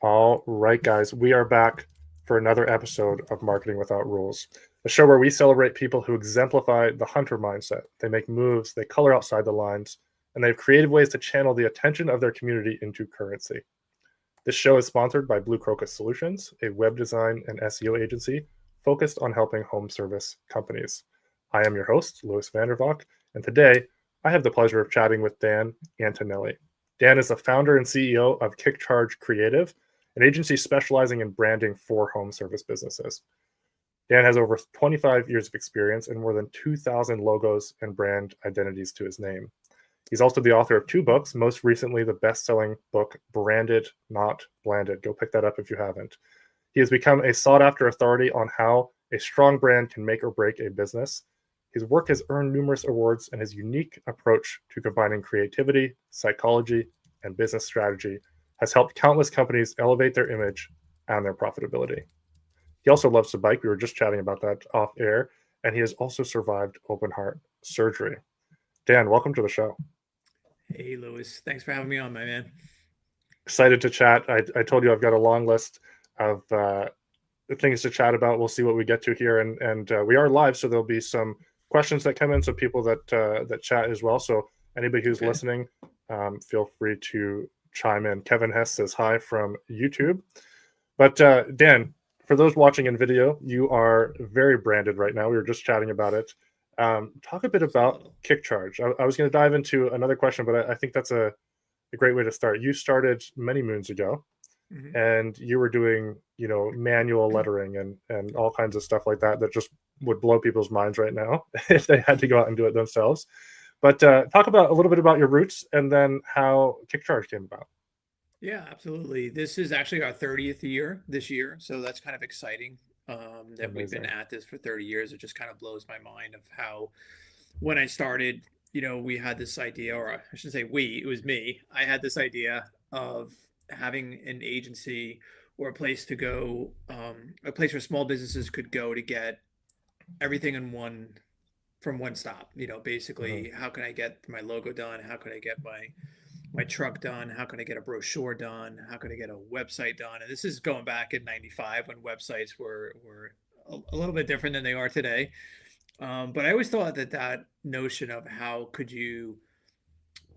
All right, guys, we are back for another episode of Marketing Without Rules, a show where we celebrate people who exemplify the hunter mindset. They make moves, they color outside the lines, and they have creative ways to channel the attention of their community into currency. This show is sponsored by Blue Crocus Solutions, a web design and SEO agency focused on helping home service companies. I am your host, Lewis Vandervalk, and today I have the pleasure of chatting with Dan Antonelli. Dan is the founder and CEO of KickCharge Creative, an agency specializing in branding for home service businesses. Dan has over 25 years of experience and more than 2,000 logos and brand identities to his name. He's also the author of two books, most recently the best-selling book, Branded, Not Blanded. Go pick that up if you haven't. He has become a sought-after authority on how a strong brand can make or break a business. His work has earned numerous awards, and his unique approach to combining creativity, psychology, and business strategy has helped countless companies elevate their image and their profitability. He also loves to bike. We were just chatting about that off air, and he has also survived open heart surgery. Dan, welcome to the show. Hey, Lewis. Thanks for having me on, my man. Excited to chat. I told you I've got a long list of things to chat about. We'll see what we get to here, and we are live, so there'll be some questions that come in, so people that chat as well. So anybody who's Okay. listening, feel free to chime in. Kevin Hess says hi from YouTube. But Dan, for those watching in video, you are very branded right now. We were just chatting about it. Talk a bit Just a about little. KickCharge. I was going to dive into another question, but I think that's a great way to start. You started many moons ago, Hmm. and you were doing manual lettering and all kinds of stuff like that that just would blow people's minds right now if they had to go out and do it themselves. But talk about a little bit about your roots and then how KickCharge came about. Yeah, absolutely. This is actually our 30th year this year, so that's kind of exciting that we've been Amazing. at this for 30 years. It just kind of blows my mind of how when I started, we had this idea, or I shouldn't say we, it was me. I had this idea of having an agency or a place to go, a place where small businesses could go to get everything in one from one stop. Hmm. Basically, how can I get my logo done? How can I get my truck done? How can I get a brochure done? How can I get a website done? And this is going back in '95 when websites were a little bit different than they are today. But I always thought that notion of how could you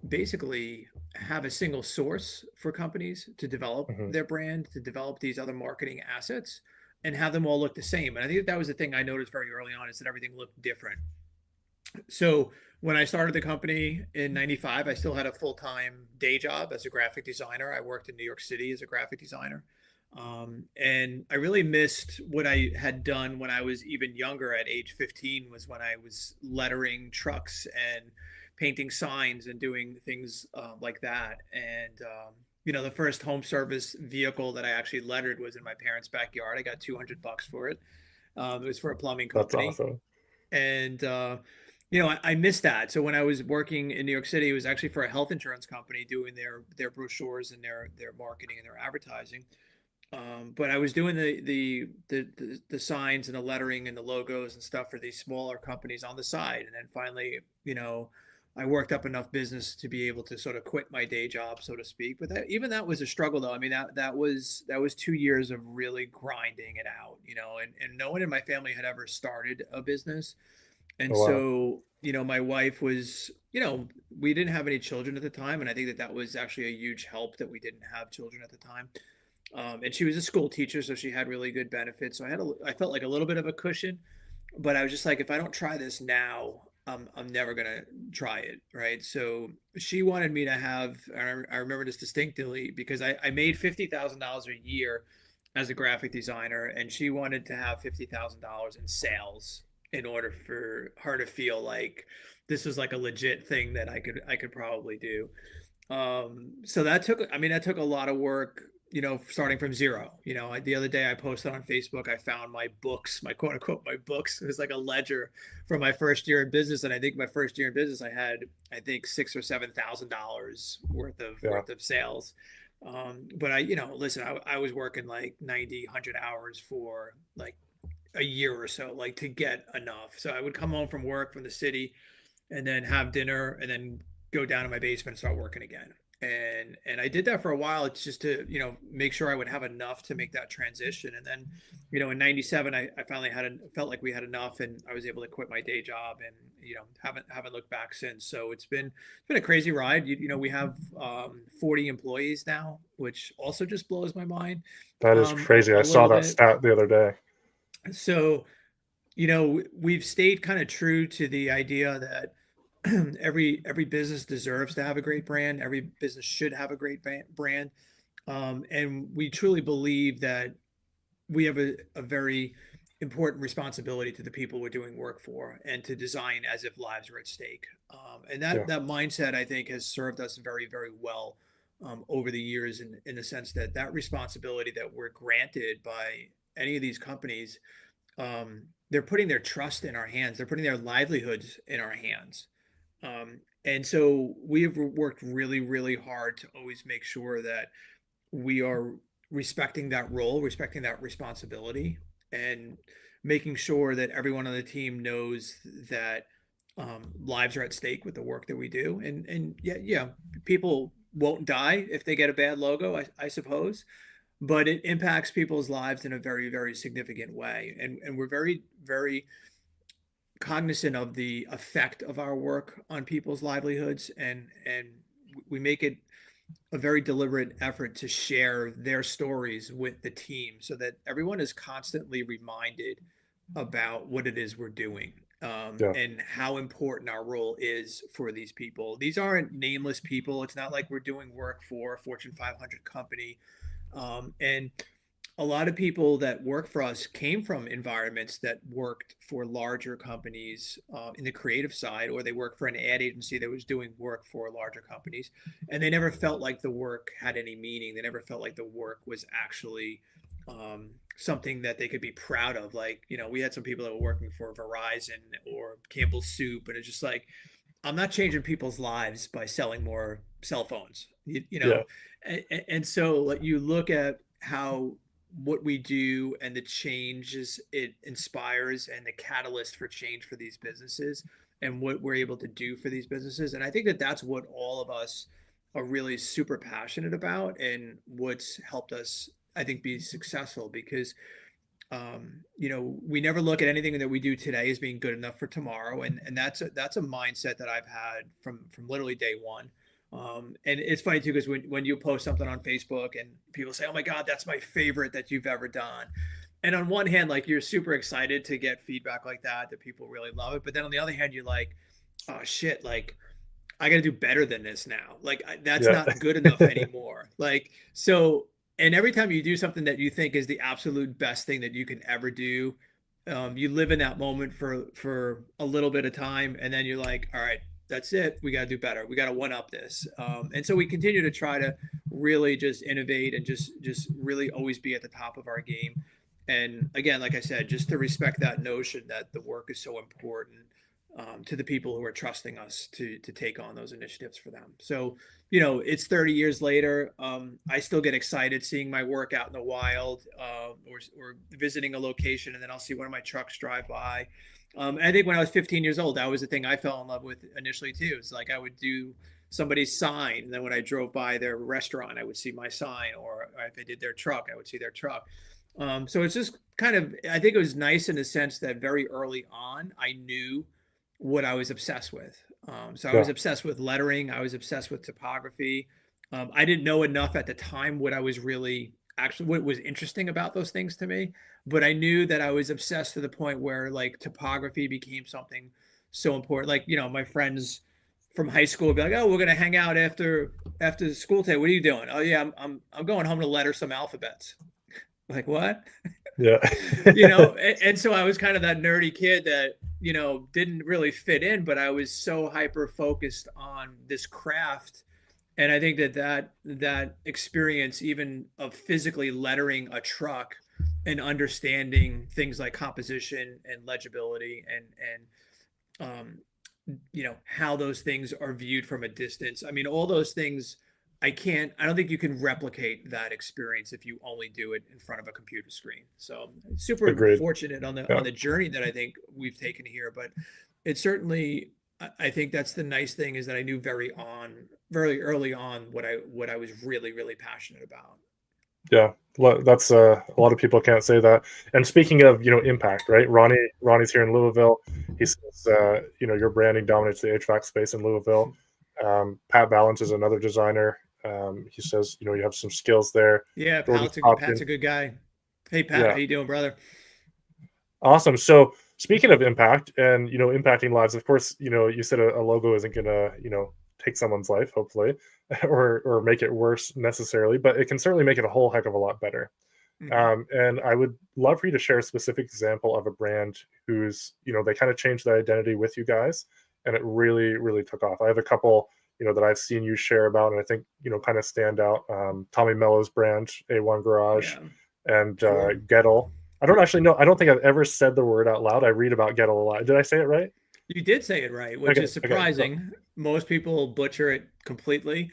basically have a single source for companies to develop Hmm. their brand, to develop these other marketing assets, and have them all look the same. And I think that was the thing I noticed very early on is that everything looked different. So when I started the company in '95, I still had a full time day job as a graphic designer. I worked in New York City as a graphic designer. And I really missed what I had done when I was even younger at age 15 was when I was lettering trucks and painting signs and doing things like that. And, the first home service vehicle that I actually lettered was in my parents' backyard. I got $200 for it. It was for a plumbing That's company. awesome. And I missed that. So when I was working in New York City, it was actually for a health insurance company doing their brochures and their marketing and their advertising. But I was doing the signs and the lettering and the logos and stuff for these smaller companies on the side. And then finally, I worked up enough business to be able to sort of quit my day job, so to speak. But even that was a struggle, though. I mean, that was 2 years of really grinding it out, and no one in my family had ever started a business. And Oh, wow. so, my wife was, we didn't have any children at the time. And I think that was actually a huge help that we didn't have children at the time. And she was a school teacher, so she had really good benefits. So I felt like a little bit of a cushion, but I was just like, if I don't try this now, I'm never gonna try it, right? So she wanted me to have. I remember this distinctly because I made $50,000 a year as a graphic designer, and she wanted to have $50,000 in sales in order for her to feel like this was like a legit thing that I could probably do. So that took a lot of work, starting from zero. The other day I posted on Facebook, I found my books, my quote unquote, my books. It was like a ledger from my first year in business. And I think my first year in business, I think $6,000 or $7,000 worth of Yeah. sales. But listen, I was working like 90, 100 hours for like a year or so, like to get enough. So I would come home from work from the city and then have dinner and then go down to my basement and start working again. And I did that for a while. It's just to, make sure I would have enough to make that transition. And then, in '97, I finally felt like we had enough, and I was able to quit my day job, and haven't looked back since. So it's been a crazy ride. We have 40 employees now, which also just blows my mind. That is crazy. I saw little that bit. stat the other day. So, we've stayed kind of true to the idea that every business deserves to have a great brand. Every business should have a great brand. And we truly believe that we have a very important responsibility to the people we're doing work for, and to design as if lives are at stake. And Yeah. that mindset, I think, has served us very, very well over the years, in the sense that responsibility that we're granted by any of these companies, they're putting their trust in our hands. They're putting their livelihoods in our hands. And so we have worked really, really hard to always make sure that we are respecting that role, respecting that responsibility, and making sure that everyone on the team knows that lives are at stake with the work that we do. And yeah, people won't die if they get a bad logo, I suppose, but it impacts people's lives in a very, very significant way. And we're very, very cognizant of the effect of our work on people's livelihoods, and we make it a very deliberate effort to share their stories with the team, so that everyone is constantly reminded about what it is we're doing, Yeah. and how important our role is for these people. These aren't nameless people. It's not like we're doing work for a Fortune 500 company. And a lot of people that work for us came from environments that worked for larger companies in the creative side, or they worked for an ad agency that was doing work for larger companies, and they never felt like the work had any meaning. They never felt like the work was actually something that they could be proud of. Like, we had some people that were working for Verizon or Campbell's Soup, and it's just like, I'm not changing people's lives by selling more cell phones, Yeah. and so, like, you look at how what we do and the changes it inspires, and the catalyst for change for these businesses, and what we're able to do for these businesses. And I think that that's what all of us are really super passionate about, and what's helped us, I think, be successful. Because we never look at anything that we do today as being good enough for tomorrow, and that's a mindset that I've had from literally day one. And it's funny too, because when you post something on Facebook and people say, "Oh my God, that's my favorite that you've ever done," and on one hand, like, you're super excited to get feedback like that people really love it, but then on the other hand, you're like, "Oh shit, like, I got to do better than this now. Like, that's Yeah. not good enough anymore." Like, so, and every time you do something that you think is the absolute best thing that you can ever do, you live in that moment for a little bit of time, and then you're like, all right, that's it. We got to do better. We got to one up this. And so we continue to try to really just innovate, and just really always be at the top of our game. And again, like I said, just to respect that notion that the work is so important to the people who are trusting us to take on those initiatives for them. So, it's 30 years later. I still get excited seeing my work out in the wild, or visiting a location, and then I'll see one of my trucks drive by. And I think when I was 15 years old, that was the thing I fell in love with initially too. It's like I would do somebody's sign, and then when I drove by their restaurant, I would see my sign, or if I did their truck, I would see their truck. So it's just kind of, I think it was nice in the sense that very early on, I knew what I was obsessed with. So I was Yeah. obsessed with lettering. I was obsessed with typography. I didn't know enough at the time what I was really actually, what was interesting about those things to me, but I knew that I was obsessed to the point where, like, typography became something so important. Like, my friends from high school would be like, "Oh, we're gonna hang out after school today. What are you doing?" "Oh yeah, I'm going home to letter some alphabets." Like, what? Yeah. And so I was kind of that nerdy kid that, didn't really fit in, but I was so hyper focused on this craft. And I think that experience, even of physically lettering a truck and understanding things like composition and legibility, and how those things are viewed from a distance. I mean, all those things, I don't think you can replicate that experience if you only do it in front of a computer screen. So super Agreed. fortunate on Yeah. the journey that I think we've taken here, but it certainly I think that's the nice thing, is that I knew very early on what I was really, really passionate about. Yeah, that's a lot of people can't say that. And speaking of, impact, right? Ronnie's here in Louisville. He says, your branding dominates the HVAC space in Louisville. Pat Balance is another designer. He says, you have some skills there. Yeah, George has popped Pat's in. a good guy. Hey Pat, Yeah, how you doing, brother? awesome. So speaking of impact and impacting lives, of course, you said a logo isn't gonna take someone's life, hopefully, or make it worse necessarily, but it can certainly make it a whole heck of a lot better. Hmm. And I would love for you to share a specific example of a brand who's, they kind of changed their identity with you guys and it really, really took off. I have a couple, that I've seen you share about and I think, kind of stand out. Tommy Mello's brand, A1 Garage, Yeah, and sure. Gettle. I don't actually know. I don't think I've ever said the word out loud. I read about Gettle a lot. Did I say it right? You did say it right, which Okay. is Okay. Cool. surprising. Most people butcher it completely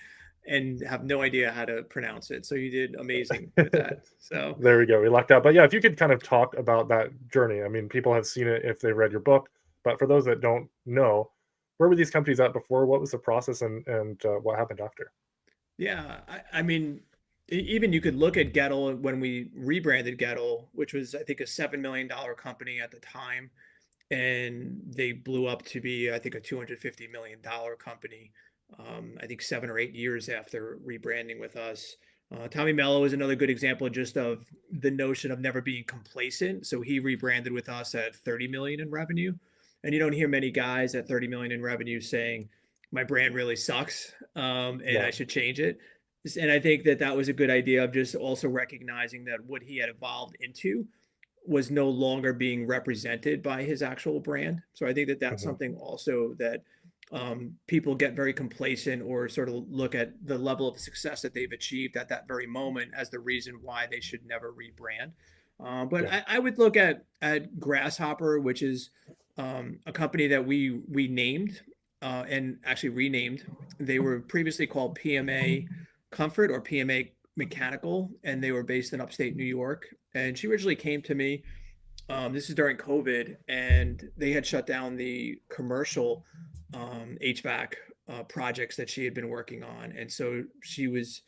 and have no idea how to pronounce it. So you did amazing with that. So There we go. We lucked out. But yeah, if you could kind of talk about that journey. I mean, people have seen it if they read your book, but for those that don't know, where were these companies at before? What was the process and what happened after? yeah, I mean, even you could look at Gettle when we rebranded Gettle, which was I think a $7 million company at the time, and they blew up to be I think a $250 million company. I think 7 or 8 years after rebranding with us. Tommy Mello is another good example just of the notion of never being complacent. So he rebranded with us at 30 million in revenue, and you don't hear many guys at 30 million in revenue saying my brand really sucks, and Yeah. I should change it. And I think that that was a good idea of just also recognizing that what he had evolved into was no longer being represented by his actual brand. So I think that that's Hmm. something also that people get very complacent or sort of look at the level of success that they've achieved at that very moment as the reason why they should never rebrand. But Yeah. I would look at Grasshopper, which is a company that we named and actually renamed. They were previously called PMA Comfort or PMA Mechanical, and they were based in upstate New York. And she originally came to me. This is during COVID, and they had shut down the commercial HVAC projects that she had been working on, and so she was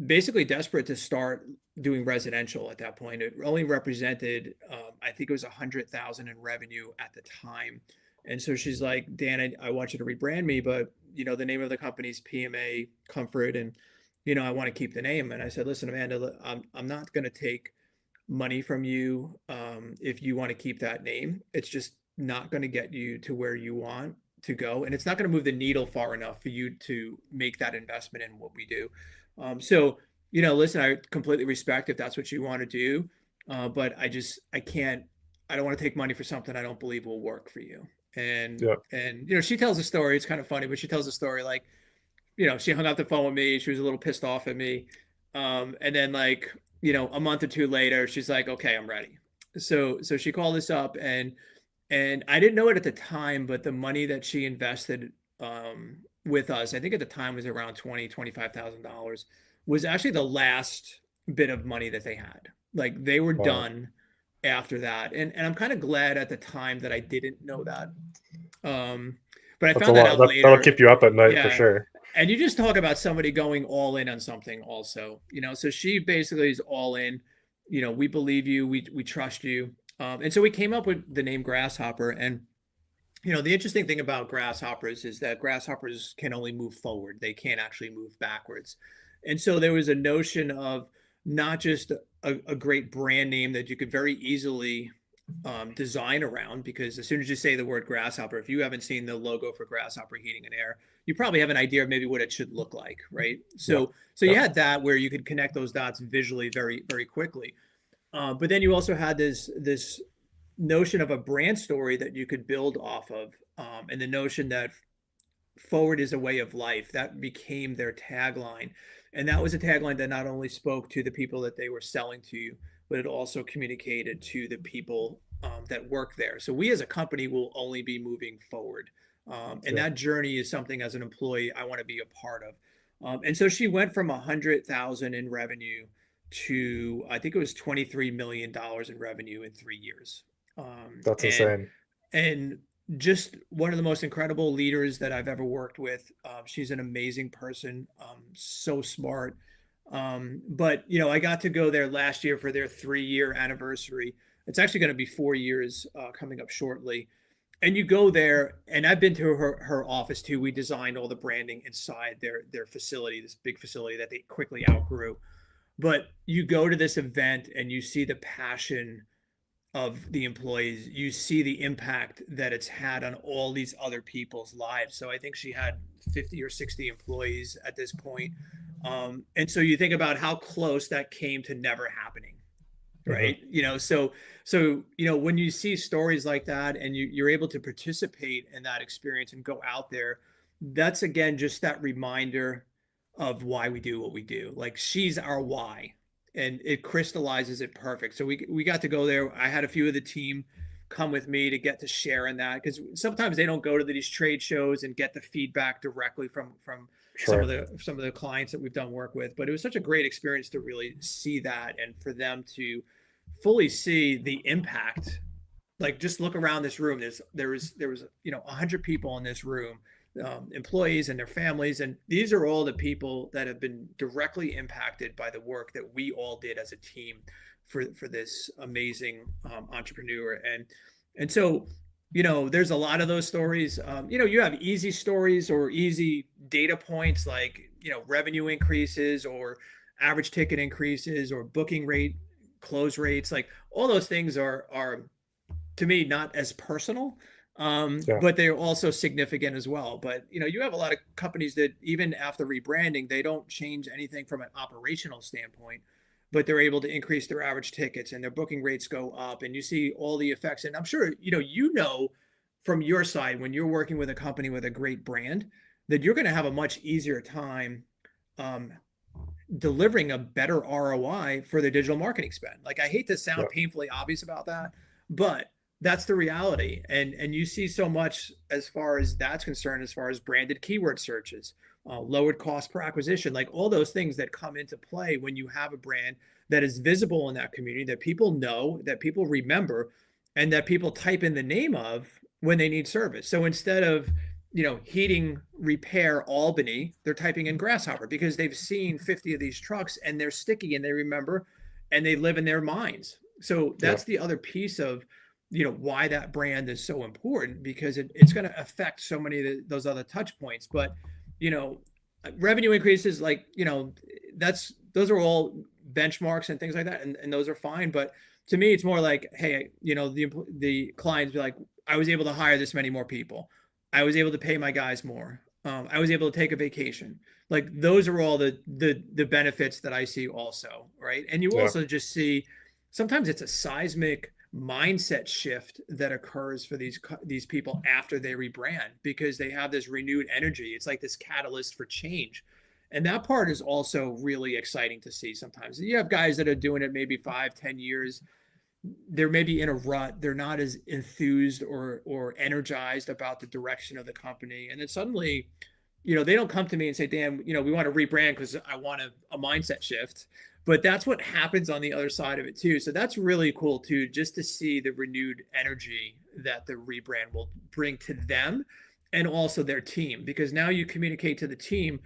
basically desperate to start doing residential at that point. It only represented, I think it was 100,000 in revenue at the time. And so she's like, Dan, I want you to rebrand me, but the name of the company is PMA Comfort, and I want to keep the name. And I said, listen, Amanda, I'm not going to take money from you if you want to keep that name. It's just not going to get you to where you want to go, and it's not going to move the needle far enough for you to make that investment in what we do. So, listen, I completely respect if that's what you want to do, but I can't, I don't want to take money for something I don't believe will work for you. Yeah. And she tells a story. It's kind of funny, but she tells a story like, she hung up the phone with me. She was a little pissed off at me, and then like, a month or two later, she's like, okay, I'm ready. So she called us up, and I didn't know it at the time, but the money that she invested with us, I think at the time was around $25,000, was actually the last bit of money that they had. Like they were Wow. done after that. And I'm kind of glad at the time that I didn't know that. Um, but I That's a found that lot. out That'll later. keep you up at night for Yeah. sure. And you just talk about somebody going all in on something also, so she basically is all in, we believe you, we trust you. And so we came up with the name Grasshopper. And, the interesting thing about grasshoppers is that grasshoppers can only move forward. They can't actually move backwards. And so there was a notion of not just a great brand name that you could very easily design around, because as soon as you say the word grasshopper, if you haven't seen the logo for Grasshopper Heating and Air, you probably have an idea of maybe what it should look like, right? Yeah. So you Yeah. had that where you could connect those dots visually very, very quickly. But then you also had this notion of a brand story that you could build off of, and the notion that forward is a way of life. That became their tagline. And that was a tagline that not only spoke to the people that they were selling to, but it also communicated to the people that work there. So we as a company will only be moving forward. And Yeah. that journey is something as an employee I want to be a part of. And so she went from 100,000 in revenue to I think it was $23 million in revenue in 3 years. That's And insane. and just one of the most incredible leaders that I've ever worked with. She's an amazing person, so smart. But I got to go there last year for their 3-year anniversary. It's actually going to be 4 years coming up shortly. And you go there, and I've been to her office too. We designed all the branding inside their facility, this big facility that they quickly outgrew. But you go to this event and you see the passion of the employees. You see the impact that it's had on all these other people's lives. So I think she had 50 or 60 employees at this point. And so you think about how close that came to never happening, right? When you see stories like that and you're able to participate in that experience and go out there, that's again just that reminder of why we do what we do. Like, she's our why, and it crystallizes it perfect. So we got to go there. I had a few of the team come with me to get to share in that, because sometimes they don't go to these trade shows and get the feedback directly from some of the clients that we've done work with. But it was such a great experience to really see that, and for them to fully see the impact. Like, just look around this room. There was 100 people in this room, employees and their families, and these are all the people that have been directly impacted by the work that we all did as a team for this amazing entrepreneur. And so there's a lot of those stories. You have easy stories or easy data points, like revenue increases or average ticket increases or booking rate, close rates. Like, all those things are to me not as personal, but they're also significant as well. But you have a lot of companies that even after rebranding, they don't change anything from an operational standpoint, but they're able to increase their average tickets and their booking rates go up, and you see all the effects. And I'm sure from your side, when you're working with a company with a great brand, that you're going to have a much easier time delivering a better ROI for their digital marketing spend. Like, I hate to sound painfully obvious about that, but that's the reality. And you see so much as far as that's concerned, as far as branded keyword searches, lowered cost per acquisition, like all those things that come into play when you have a brand that is visible in that community, that people know, that people remember, and that people type in the name of when they need service. So instead of heating repair Albany, they're typing in Grasshopper because they've seen 50 of these trucks and they're sticky and they remember and they live in their minds. So that's the other piece of why that brand is so important, because it's going to affect so many of those other touch points. But revenue increases, like those are all benchmarks and things like that, and those are fine. But to me, it's more like, hey, the clients be like, I was able to hire this many more people, I was able to pay my guys more, I was able to take a vacation. Like, those are all the benefits that I see also, right? And you also just see sometimes it's a seismic mindset shift that occurs for these people after they rebrand, because they have this renewed energy. It's like this catalyst for change. And that part is also really exciting to see. Sometimes you have guys that are doing it maybe 5-10 years. They're maybe in a rut. They're not as enthused or energized about the direction of the company. And then suddenly, they don't come to me and say, Dan, we want to rebrand because I want a mindset shift. But that's what happens on the other side of it too. So that's really cool too, just to see the renewed energy that the rebrand will bring to them and also their team. Because now you communicate to the team,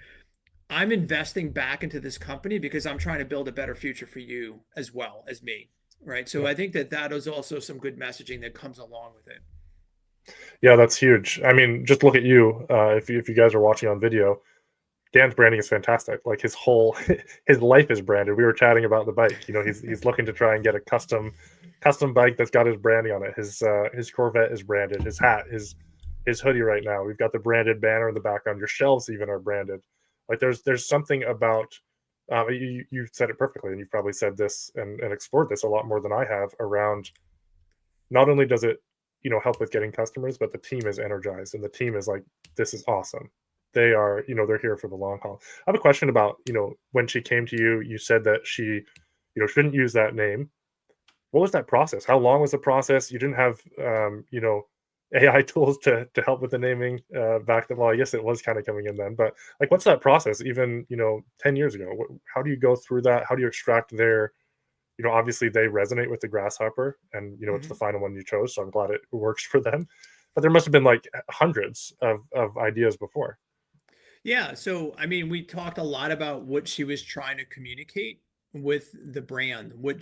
I'm investing back into this company because I'm trying to build a better future for you as well as me. Right. So I think that is also some good messaging that comes along with it. Yeah, that's huge. I mean, just look at you. If you guys are watching on video, Dan's branding is fantastic. Like, his life is branded. We were chatting about the bike. He's looking to try and get a custom bike that's got his branding on it. His Corvette is branded. His hat, his hoodie right now. We've got the branded banner in the background. Your shelves even are branded. Like, there's something about you said it perfectly, and you've probably said this and explored this a lot more than I have around. Not only does it help with getting customers, but the team is energized and the team is like, this is awesome. They are, they're here for the long haul. I have a question about, when she came to you, you said that she, shouldn't use that name. What was that process? How long was the process? You didn't have, AI tools to help with the naming back then. Well, I guess it was kind of coming in then, but like, what's that process even, 10 years ago? How do you go through that? How do you extract their, obviously they resonate with the Grasshopper and, it's the final one you chose. So I'm glad it works for them. but there must have been like hundreds of ideas before. Yeah. So, I mean, we talked a lot about what she was trying to communicate with the brand, what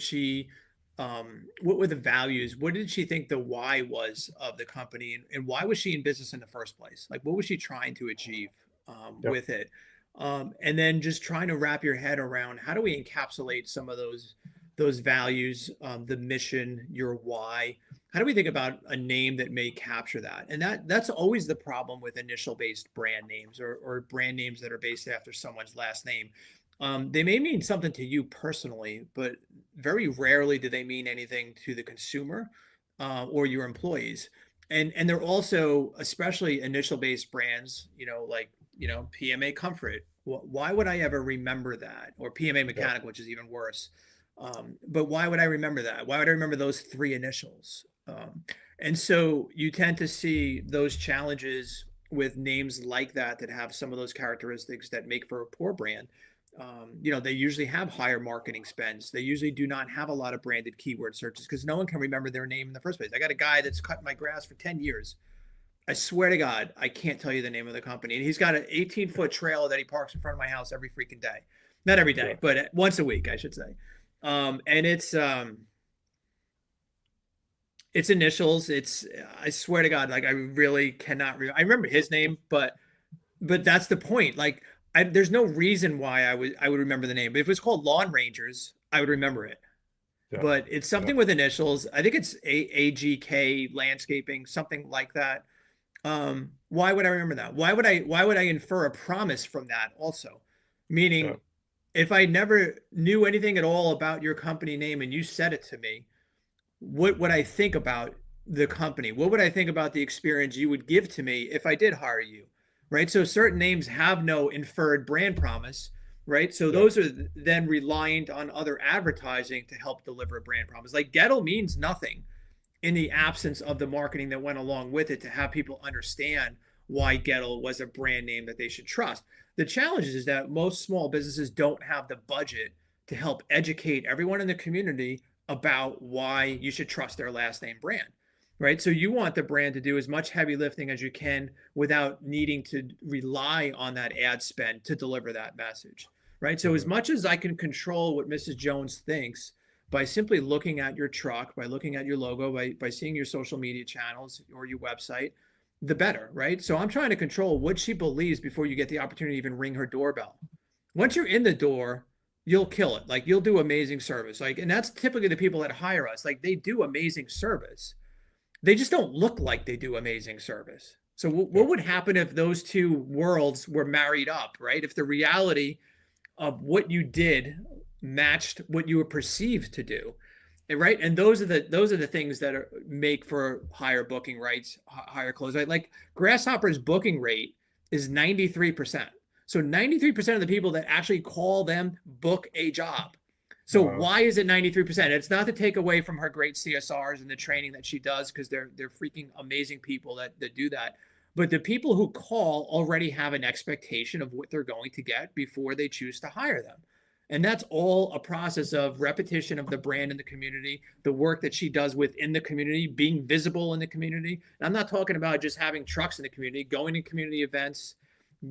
were the values? What did she think the why was of the company? And why was she in business in the first place? Like, what was she trying to achieve Yep. with it? And then just trying to wrap your head around how do we encapsulate some of those values, the mission, your why. How do we think about a name that may capture that? And that's always the problem with initial based brand names or brand names that are based after someone's last name. They may mean something to you personally, but very rarely do they mean anything to the consumer or your employees. And they're also, especially initial based brands, like PMA Comfort. Why would I ever remember that? Or PMA Mechanic, which is even worse. But why would I remember that? Why would I remember those three initials? And so you tend to see those challenges with names like that have some of those characteristics that make for a poor brand. They usually have higher marketing spends. They usually do not have a lot of branded keyword searches because no one can remember their name in the first place. I got a guy that's cut my grass for 10 years. I swear to God, I can't tell you the name of the company. And he's got an 18-foot trailer that he parks in front of my house every freaking day. Not every day, but once a week, I should say. And it's initials. I swear to God, like I really cannot I remember his name, but that's the point. Like there's no reason why I would remember the name. But if it was called Lawn Rangers, I would remember it. Yeah. But it's something with initials. I think it's AGK Landscaping, something like that. Why would I remember that? Why would I infer a promise from that also? Meaning if I never knew anything at all about your company name and you said it to me, what would I think about the company? What would I think about the experience you would give to me if I did hire you? Right. So certain names have no inferred brand promise. Right. So those are then reliant on other advertising to help deliver a brand promise. Like Gettle means nothing in the absence of the marketing that went along with it to have people understand why Gettle was a brand name that they should trust. The challenge is that most small businesses don't have the budget to help educate everyone in the community about why you should trust their last name brand, right? So you want the brand to do as much heavy lifting as you can without needing to rely on that ad spend to deliver that message, right? So as much as I can control what Mrs. Jones thinks by simply looking at your truck, by looking at your logo, by seeing your social media channels or your website, the better, right? So I'm trying to control what she believes before you get the opportunity to even ring her doorbell. Once you're in the door, you'll kill it. Like you'll do amazing service. Like, and that's typically the people that hire us. Like they do amazing service. They just don't look like they do amazing service. So what would happen if those two worlds were married up, right? If the reality of what you did matched what you were perceived to do, right? And those are the things that make for higher booking rates, higher close rate. Like Grasshopper's booking rate is 93%. So 93% of the people that actually call them book a job. So why is it 93%? It's not to take away from her great CSRs and the training that she does, because they're freaking amazing people that do that. But the people who call already have an expectation of what they're going to get before they choose to hire them. And that's all a process of repetition of the brand in the community, the work that she does within the community, being visible in the community. And I'm not talking about just having trucks in the community, going to community events,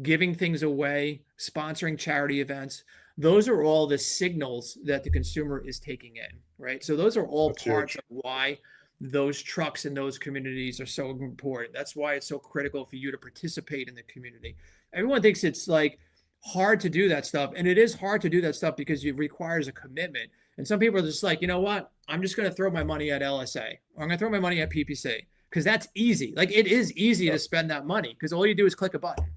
giving things away, sponsoring charity events. Those are all the signals that the consumer is taking in, right? So those are all parts of why those trucks in those communities are so important. That's why it's so critical for you to participate in the community. Everyone thinks it's like hard to do that stuff. And it is hard to do that stuff because it requires a commitment. And some people are just like, you know what? I'm just going to throw my money at LSA, or I'm going to throw my money at PPC because that's easy. Like it is easy to spend that money because all you do is click a button,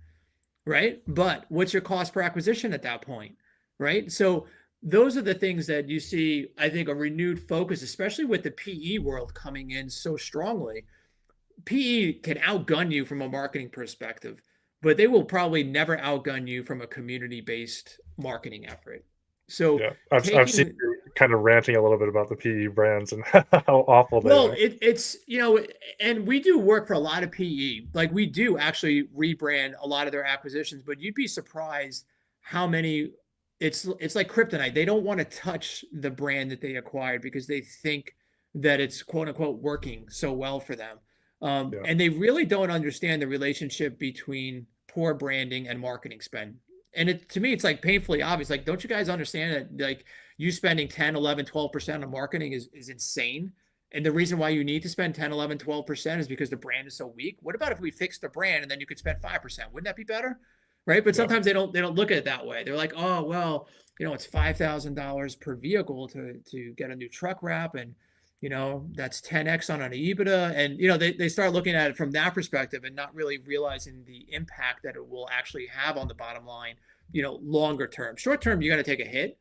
right? But what's your cost per acquisition at that point, right? So those are the things that you see, I think, a renewed focus, especially with the PE world coming in so strongly. PE can outgun you from a marketing perspective, but they will probably never outgun you from a community-based marketing effort. So I've seen you kind of ranting a little bit about the PE brands and how awful they are. Well, it's, and we do work for a lot of PE. Like we do actually rebrand a lot of their acquisitions, but you'd be surprised how many, it's like kryptonite. They don't want to touch the brand that they acquired because they think that it's quote unquote working so well for them. Yeah. And they really don't understand the relationship between poor branding and marketing spend. And to me, it's like painfully obvious. Like, don't you guys understand that like you spending 10, 11, 12% on marketing is insane? And the reason why you need to spend 10, 11, 12% is because the brand is so weak. What about if we fix the brand and then you could spend 5%? Wouldn't that be better? Right. But Yeah. sometimes they don't look at it that way. They're like, oh, well, it's $5,000 per vehicle to get a new truck wrap. And, that's 10x on an EBITDA. And, they start looking at it from that perspective and not really realizing the impact that it will actually have on the bottom line, longer term. Short term, you got to take a hit.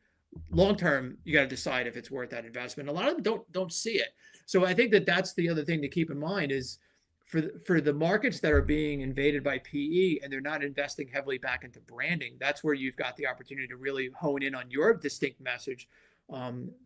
Long term, you got to decide if it's worth that investment. A lot of them don't see it. So I think that that's the other thing to keep in mind is for the markets that are being invaded by PE and they're not investing heavily back into branding, that's where you've got the opportunity to really hone in on your distinct message,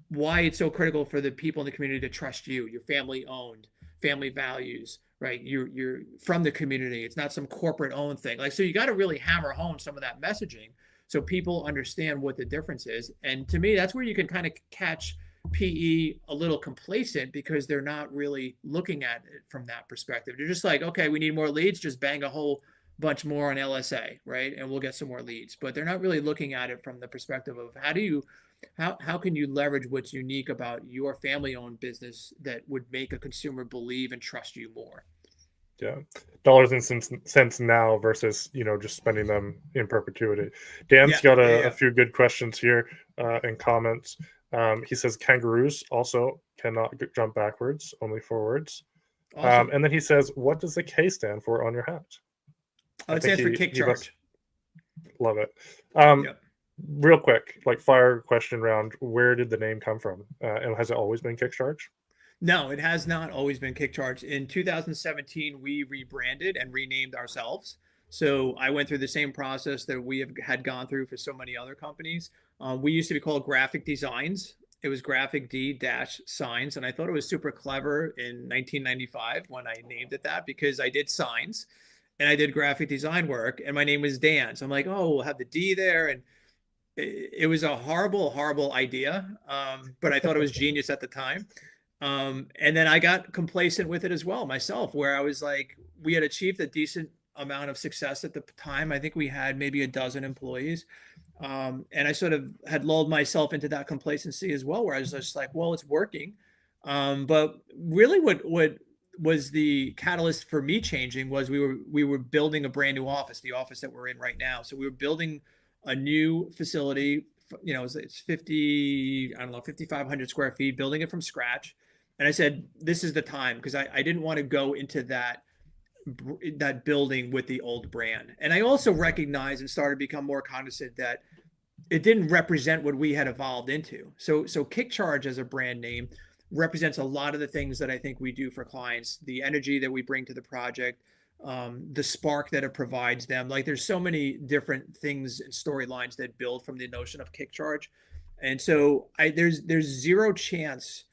why it's so critical for the people in the community to trust you, your family owned, family values, right? You're from the community. It's not some corporate owned thing. Like, so you got to really hammer home some of that messaging so people understand what the difference is. And to me, that's where you can kind of catch PE a little complacent because they're not really looking at it from that perspective. They're just like, okay, we need more leads, just bang a whole bunch more on LSA, right? And we'll get some more leads. But they're not really looking at it from the perspective of how can you leverage what's unique about your family-owned business that would make a consumer believe and trust you more. Yeah, dollars and cents now versus just spending them in perpetuity. Dan's got a few good questions here and comments. He says kangaroos also cannot jump backwards, only forwards. Awesome. And then he says, what does the K stand for on your hat? Oh, it stands for kick charge. Love it. Real quick, like fire question round, where did the name come from? And has it always been kick charge? No, it has not always been kick charge. In 2017, we rebranded and renamed ourselves. So I went through the same process that we had gone through for so many other companies. We used to be called Graphic Designs. It was Graphic D-Signs. And I thought it was super clever in 1995 when I named it that because I did signs and I did graphic design work and my name was Dan. So I'm like, oh, we'll have the D there. And it was a horrible, horrible idea. But I thought it was genius at the time. And then I got complacent with it as well myself, where I was like, we had achieved a decent amount of success at the time. I think we had maybe a dozen employees. And I sort of had lulled myself into that complacency as well, where I was just like, well, it's working. But really what was the catalyst for me changing was we were building a brand new office, the office that we're in right now. So we were building a new facility, it's 5,500 square feet, building it from scratch. And I said, this is the time because I didn't want to go into that building with the old brand. And I also recognized and started to become more cognizant that it didn't represent what we had evolved into. So Kick Charge as a brand name represents a lot of the things that I think we do for clients, the energy that we bring to the project, the spark that it provides them. Like there's so many different things and storylines that build from the notion of Kick Charge. And so there's zero chance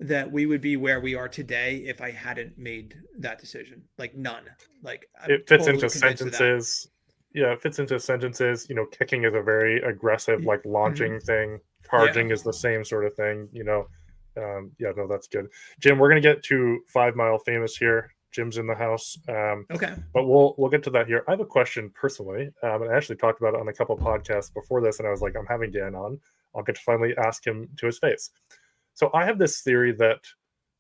that we would be where we are today if I hadn't made that decision. Like none. Like it fits into sentences. Yeah, it fits into sentences. Kicking is a very aggressive, like launching thing. Charging is the same sort of thing. No, that's good. Jim, we're gonna get to 5 Mile Famous here. Jim's in the house. Okay. But we'll get to that here. I have a question personally. And I actually talked about it on a couple podcasts before this, and I was like, I'm having Dan on. I'll get to finally ask him to his face. So I have this theory that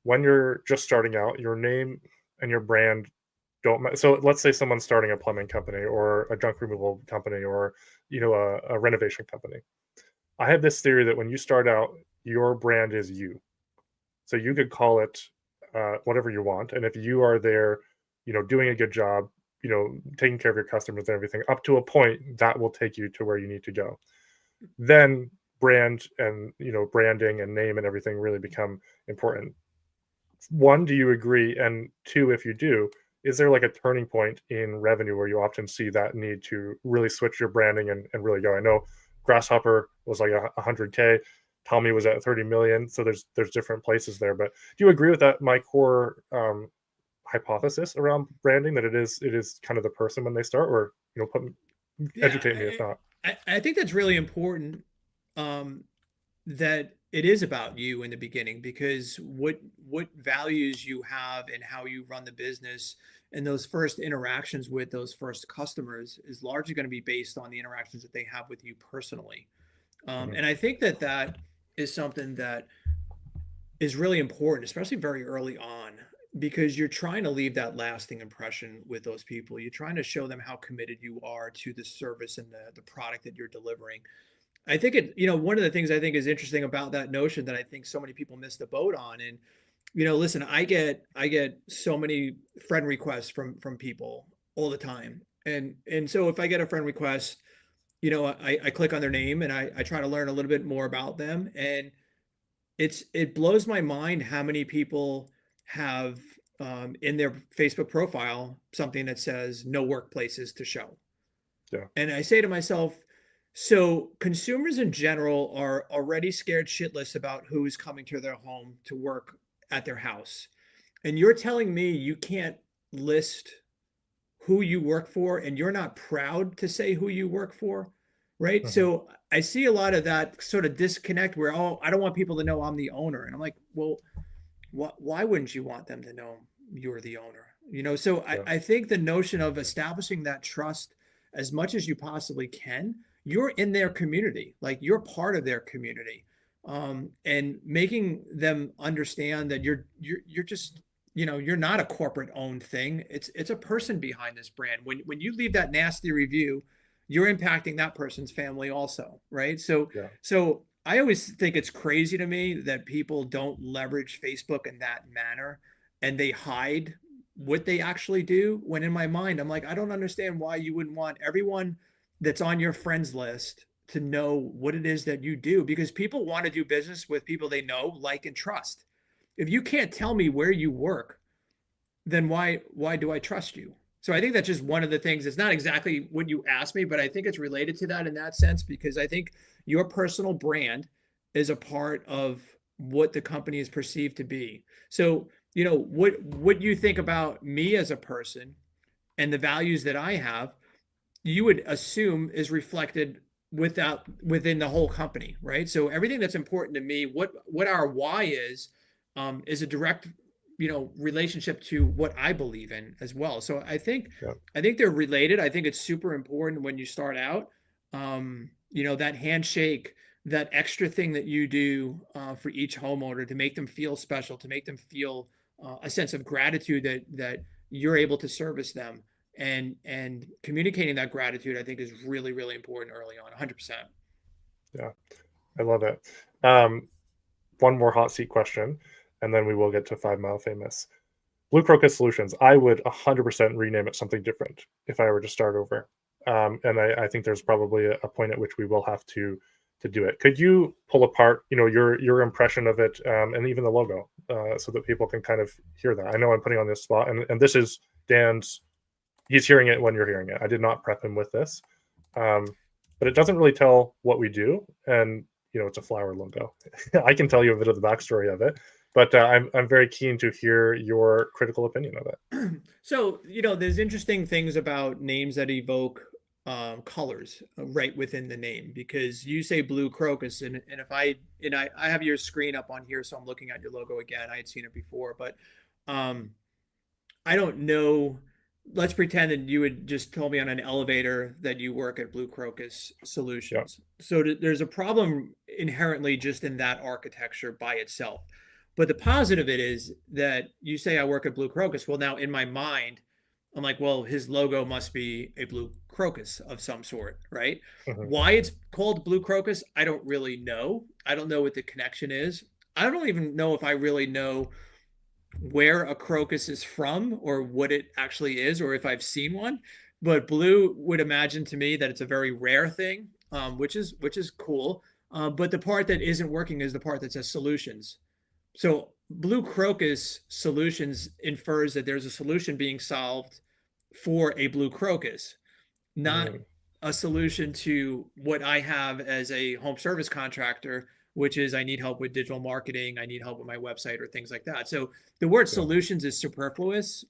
when you're just starting out, your name and your brand don't matter. So let's say someone's starting a plumbing company or a junk removal company or a renovation company. I have this theory that when you start out, your brand is you. So you could call it whatever you want. And if you are there, doing a good job, taking care of your customers and everything, up to a point, that will take you to where you need to go. Then brand and branding and name and everything really become important. One, do you agree? And two, if you do, is there like a turning point in revenue where you often see that need to really switch your branding and really go? I know Grasshopper was like 100K. Tommy was at 30 million. So there's different places there. But do you agree with that? My core hypothesis around branding, that it is kind of the person when they start, or educate me if not. I think that's really important. That it is about you in the beginning, because what values you have and how you run the business and those first interactions with those first customers is largely going to be based on the interactions that they have with you personally. Mhm. And I think that that is something that is really important, especially very early on, because you're trying to leave that lasting impression with those people. You're trying to show them how committed you are to the service and the product that you're delivering. I think one of the things I think is interesting about that notion that I think so many people miss the boat on. And, listen, I get so many friend requests from people all the time. And so if I get a friend request, I click on their name and I try to learn a little bit more about them. And it blows my mind how many people have in their Facebook profile something that says no workplaces to show. Yeah. And I say to myself, so consumers in general are already scared shitless about who's coming to their home to work at their house. And you're telling me you can't list who you work for and you're not proud to say who you work for, right? Mhm. So I see a lot of that sort of disconnect where, oh, I don't want people to know I'm the owner. And I'm like, well, why wouldn't you want them to know you're the owner? So Yeah. I think the notion of establishing that trust as much as you possibly can, you're in their community, like you're part of their community, and making them understand that you're just, you're not a corporate owned thing. It's a person behind this brand. When you leave that nasty review, you're impacting that person's family also, right? So Yeah. so I always think it's crazy to me that people don't leverage Facebook in that manner and they hide what they actually do. When in my mind, I'm like, I don't understand why you wouldn't want everyone that's on your friends list to know what it is that you do, because people want to do business with people they know, like, and trust. If you can't tell me where you work, then why do I trust you? So I think that's just one of the things. It's not exactly what you asked me, but I think it's related to that in that sense, because I think your personal brand is a part of what the company is perceived to be. So, what you think about me as a person and the values that I have, you would assume is reflected within the whole company, right? So everything that's important to me, what our why is a direct, relationship to what I believe in as well. So Yeah. I think they're related. I think it's super important when you start out, that handshake, that extra thing that you do for each homeowner to make them feel special, to make them feel a sense of gratitude that you're able to service them, and communicating that gratitude, I think, is really, really important early on. 100%. Yeah. I love it. Um, One more hot seat question, and then we will get to 5 Mile Famous. Blue Crocus Solutions. I would 100% rename it something different if I were to start over. And I think there's probably a point at which we will have to do it. Could you pull apart, your impression of it, and even the logo, so that people can kind of hear that? I know I'm putting on this spot, and this is Dan's. He's hearing it when you're hearing it. I did not prep him with this, but it doesn't really tell what we do, and it's a flower logo. I can tell you a bit of the backstory of it, but I'm very keen to hear your critical opinion of it. So, there's interesting things about names that evoke colors right within the name, because you say blue crocus, and if I have your screen up on here, so I'm looking at your logo again. I had seen it before, but um, I don't know. Let's pretend that you would just told me on an elevator that you work at Blue Crocus Yeah. Solutions. So there's a problem inherently just in that architecture by itself. But the positive it is that you say I work at Blue Crocus. Well, now in my mind, I'm like, well, his logo must be a blue crocus of some sort, right? Mhm. Why it's called Blue Crocus, I don't really know. I don't know what the connection is. I don't even know if I really know where a crocus is from or what it actually is, or if I've seen one. But blue would imagine to me that it's a very rare thing, which is cool. But the part that isn't working is the part that says solutions. So blue crocus solutions infers that there's a solution being solved for a blue crocus, not Mm. a solution to what I have as a home service contractor, which is I need help with digital marketing, I need help with my website or things like that. So the word Yeah. solutions is superfluous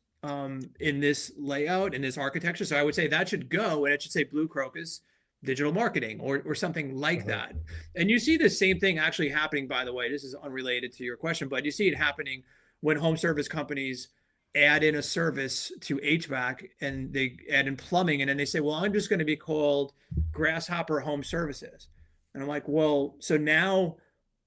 in this layout, in this architecture. So I would say that should go, and it should say blue crocus, digital marketing or something like that. And you see the same thing actually happening, by the way. This is unrelated to your question, but you see it happening when home service companies add in a service to HVAC and they add in plumbing, and then they say, well, I'm just going to be called Grasshopper Home Services. And I'm like, well, so now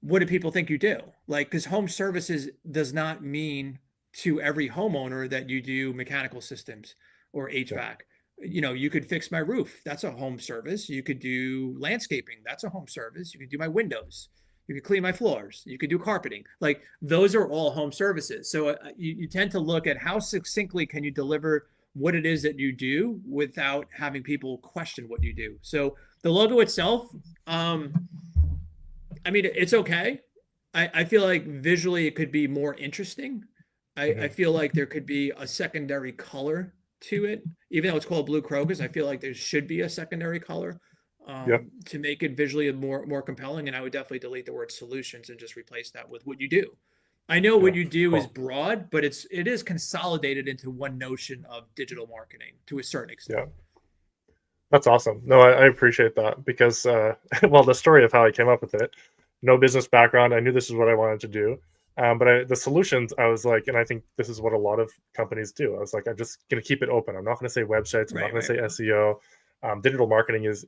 what do people think you do? Like, because home services does not mean to every homeowner that you do mechanical systems or HVAC. You know, you could fix my roof. That's a home service. You could do landscaping. That's a home service. You could do my windows. You could clean my floors. You could do carpeting. Like, those are all home services. So you tend to look at how succinctly can you deliver what it is that you do without having people question what you do. So the logo itself, I mean, it's okay. I feel like visually it could be more interesting. I feel like there could be a secondary color to it, even though it's called Blue Crocus. I feel like there should be a secondary color to make it visually more compelling. And I would definitely delete the word solutions and just replace that with what you do. I know what you do is broad, but it is consolidated into one notion of digital marketing to a certain extent. Yeah. That's awesome. No, I appreciate that because, well, the story of how I came up with it, no business background. I knew this is what I wanted to do. But the solutions, I was like, and I think this is what a lot of companies do. I was like, I'm just going to keep it open. I'm not going to say websites. I'm not going to say SEO. Digital marketing is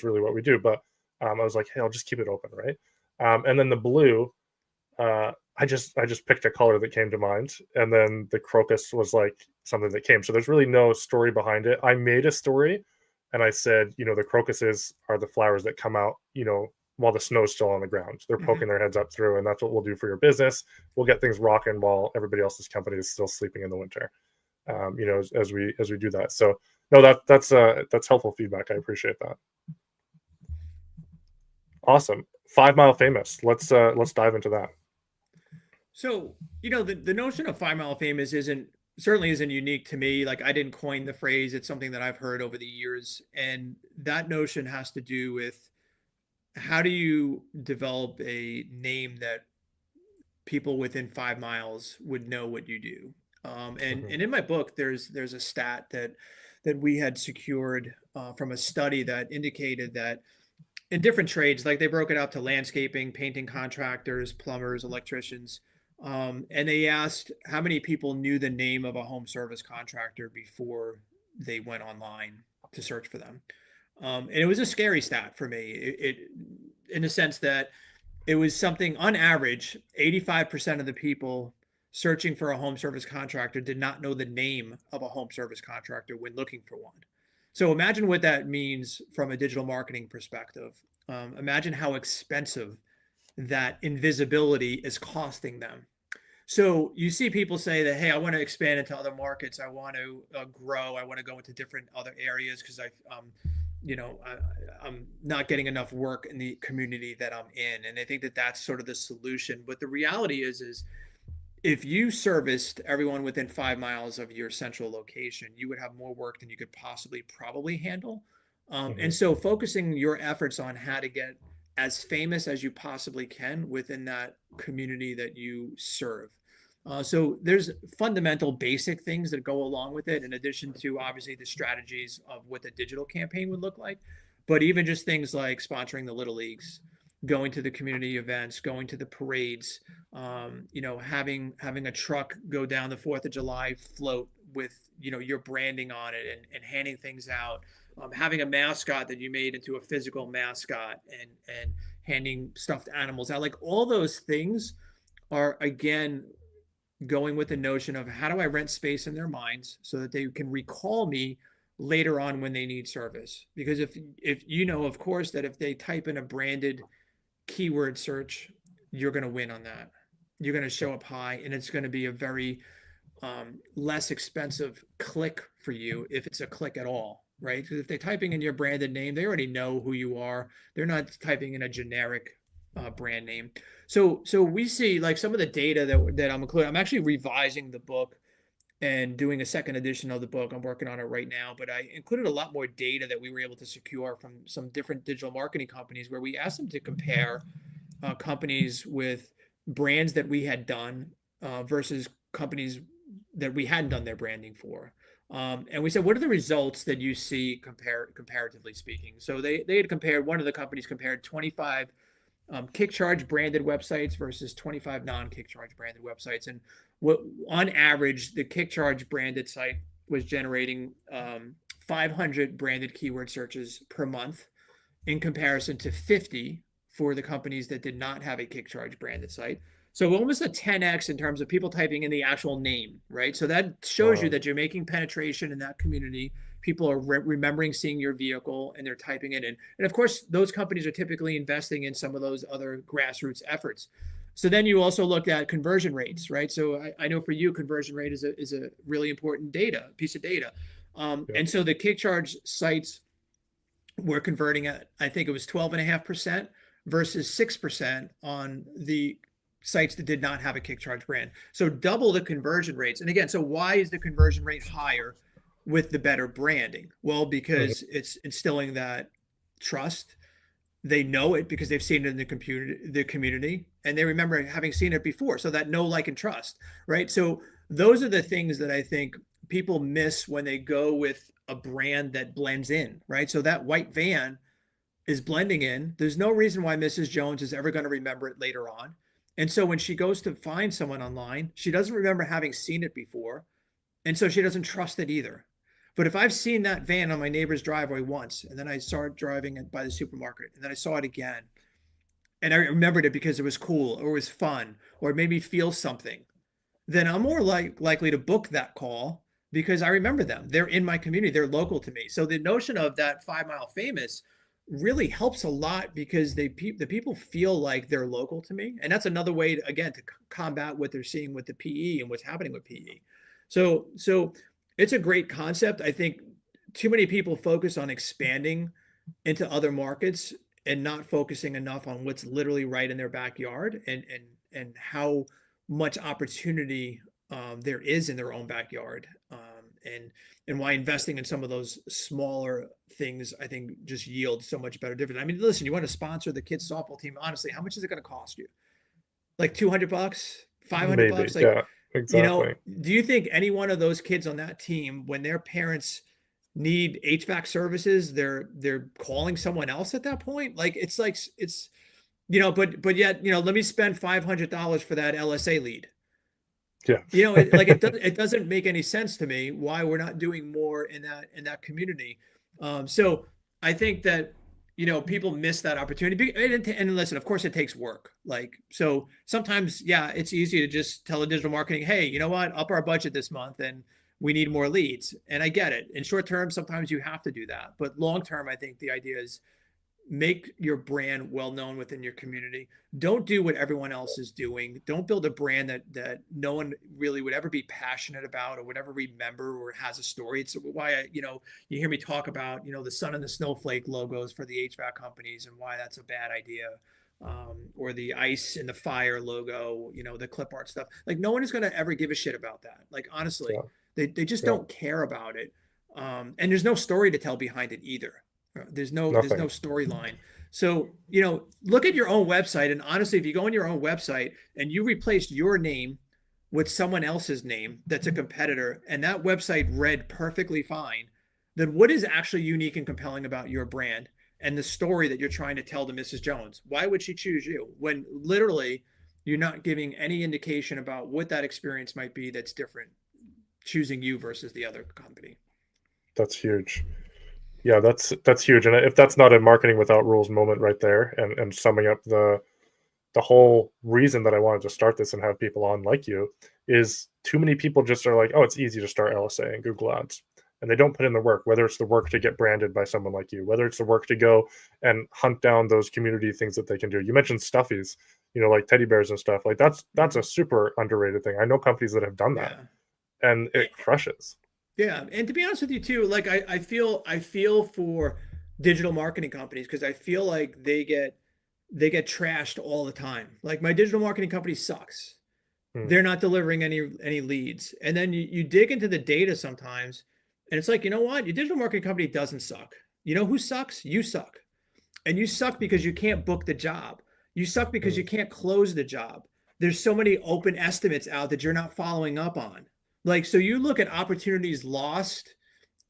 really what we do. But I was like, hey, I'll just keep it open, right? And then the blue, I just picked a color that came to mind, and then the crocus was like something that came. So there's really no story behind it. I made a story, and I said, you know, the crocuses are the flowers that come out, you know, while the snow's still on the ground. They're poking their heads up through, and that's what we'll do for your business. We'll get things rocking while everybody else's company is still sleeping in the winter. You know, as we do that. So no, that's helpful feedback. I appreciate that. Awesome. 5 Mile Famous. Let's dive into that. So, you know, the notion of 5 Mile Famous certainly isn't unique to me. Like, I didn't coin the phrase. It's something that I've heard over the years. And that notion has to do with how do you develop a name that people within 5 miles would know what you do? And in my book, there's a stat that we had secured from a study that indicated that in different trades, like they broke it out to landscaping, painting contractors, plumbers, electricians. And they asked how many people knew the name of a home service contractor before they went online to search for them. And it was a scary stat for me. It in the sense that it was something on average, 85% of the people searching for a home service contractor did not know the name of a home service contractor when looking for one. So imagine what that means from a digital marketing perspective. Imagine how expensive that invisibility is costing them. So you see people say that, hey, I want to expand into other markets. I want to grow. I want to go into different other areas because I'm not getting enough work in the community that I'm in. And I think that that's sort of the solution. But the reality is if you serviced everyone within 5 miles of your central location, you would have more work than you could probably handle. And so focusing your efforts on how to get as famous as you possibly can within that community that you serve. So there's fundamental basic things that go along with it, in addition to obviously the strategies of what the digital campaign would look like, but even just things like sponsoring the Little Leagues, going to the community events, going to the parades, having a truck go down the 4th of July float with, your branding on it and handing things out, having a mascot that you made into a physical mascot and handing stuffed animals out. Like, all those things are, again, going with the notion of how do I rent space in their minds so that they can recall me later on when they need service. Because if of course, that if they type in a branded keyword search, you're going to win on that. You're going to show up high, and it's going to be a very less expensive click for you, if it's a click at all, right? Because if they're typing in your branded name, they already know who you are. They're not typing in a generic brand name. So we see, like, some of the data that I'm including. I'm actually revising the book and doing a second edition of the book. I'm working on it right now, but I included a lot more data that we were able to secure from some different digital marketing companies, where we asked them to compare companies with brands that we had done versus companies that we hadn't done their branding for. And we said, what are the results that you see comparatively speaking? So they had compared, one of the companies compared 25 kick charge branded websites versus 25 non-kick charge branded websites. And what, on average, the kick charge branded site was generating 500 branded keyword searches per month in comparison to 50 for the companies that did not have a kick charge branded site. So almost a 10x in terms of people typing in the actual name, right? So that shows you that you're making penetration in that community. People are remembering seeing your vehicle and they're typing it in. And of course, those companies are typically investing in some of those other grassroots efforts. So then you also look at conversion rates, right? So I know for you, conversion rate is a really important piece of data. And so the kick charge sites were converting at, I think it was 12.5% versus 6% on the sites that did not have a kick charge brand. So double the conversion rates. And again, so why is the conversion rate higher with the better branding? Well, because it's instilling that trust. They know it because they've seen it in the community, and they remember having seen it before. So that know, like, and trust, right? So those are the things that I think people miss when they go with a brand that blends in, right? So that white van is blending in. There's no reason why Mrs. Jones is ever going to remember it later on. And so when she goes to find someone online, she doesn't remember having seen it before. And so she doesn't trust it either. But if I've seen that van on my neighbor's driveway once, and then I started driving it by the supermarket, and then I saw it again, and I remembered it because it was cool or it was fun or it made me feel something, then I'm more likely to book that call because I remember them. They're in my community. They're local to me. So the notion of that 5 Mile Famous really helps a lot because the people feel like they're local to me. And that's another way to, again, to combat what they're seeing with the PE and what's happening with PE. So it's a great concept. I think too many people focus on expanding into other markets and not focusing enough on what's literally right in their backyard and how much opportunity there is in their own backyard. And why investing in some of those smaller things, I think, just yields so much better dividend. I mean, listen, you want to sponsor the kids' softball team. Honestly, how much is it going to cost you? Like $200, $500? Like, yeah, exactly. Do you think any one of those kids on that team, when their parents need HVAC services, they're calling someone else at that point? Like, it's but yet, let me spend $500 for that LSA lead. Yeah. It doesn't make any sense to me why we're not doing more in that community. So I think that, people miss that opportunity. And listen, of course it takes work. So sometimes, yeah, it's easy to just tell a digital marketing, hey, you know what, up our budget this month and we need more leads. And I get it. In short term, sometimes you have to do that. But long term, I think the idea is make your brand well known within your community. Don't do what everyone else is doing. Don't build a brand that no one really would ever be passionate about or would ever remember or has a story. It's why you hear me talk about the sun and the snowflake logos for the HVAC companies and why that's a bad idea, or the ice and the fire logo, the clip art stuff. Like, no one is going to ever give a shit about that. Like, honestly, they just don't care about it, and there's no story to tell behind it either. There's no storyline. So, look at your own website. And honestly, if you go on your own website and you replaced your name with someone else's name that's a competitor, and that website read perfectly fine, then what is actually unique and compelling about your brand and the story that you're trying to tell to Mrs. Jones? Why would she choose you when literally you're not giving any indication about what that experience might be that's different, choosing you versus the other company? That's huge. Yeah, that's huge. And if that's not a marketing without rules moment right there, and summing up the whole reason that I wanted to start this and have people on like you, is too many people just are like, oh, it's easy to start LSA and Google Ads. And they don't put in the work, whether it's the work to get branded by someone like you, whether it's the work to go and hunt down those community things that they can do. You mentioned stuffies, like teddy bears and stuff. Like that's a super underrated thing. I know companies that have done that, and it crushes. Yeah. And to be honest with you too, like I feel for digital marketing companies because I feel like they get trashed all the time. Like, my digital marketing company sucks. They're not delivering any leads. And then you dig into the data sometimes and it's like, you know what? Your digital marketing company doesn't suck. You know who sucks? You suck. And you suck because you can't book the job. You suck because you can't close the job. There's so many open estimates out that you're not following up on. Like, so you look at opportunities lost,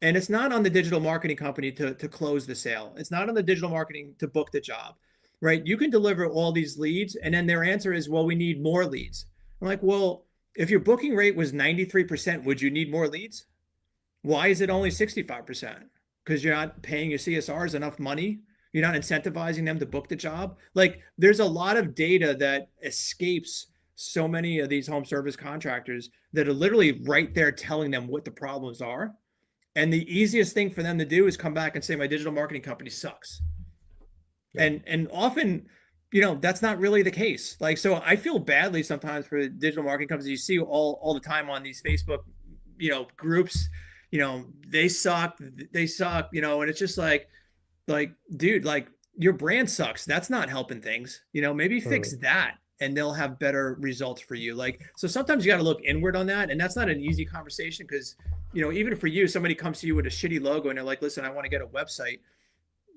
and it's not on the digital marketing company to close the sale. It's not on the digital marketing to book the job, right? You can deliver all these leads, and then their answer is, well, we need more leads. I'm like, well, if your booking rate was 93%, would you need more leads? Why is it only 65%? Because you're not paying your CSRs enough money. You're not incentivizing them to book the job. Like, there's a lot of data that escapes so many of these home service contractors that are literally right there telling them what the problems are. And the easiest thing for them to do is come back and say, my digital marketing company sucks. Yeah. And often, you know, that's not really the case. Like, so I feel badly sometimes for digital marketing companies. You see all the time on these Facebook, you know, groups, you know, they suck, you know, and it's just like, dude, like, your brand sucks. That's not helping things. You know, maybe fix that and they'll have better results for you. Like, so sometimes you got to look inward on that. And that's not an easy conversation because, you know, even for you, somebody comes to you with a shitty logo and they're like, listen, I want to get a website.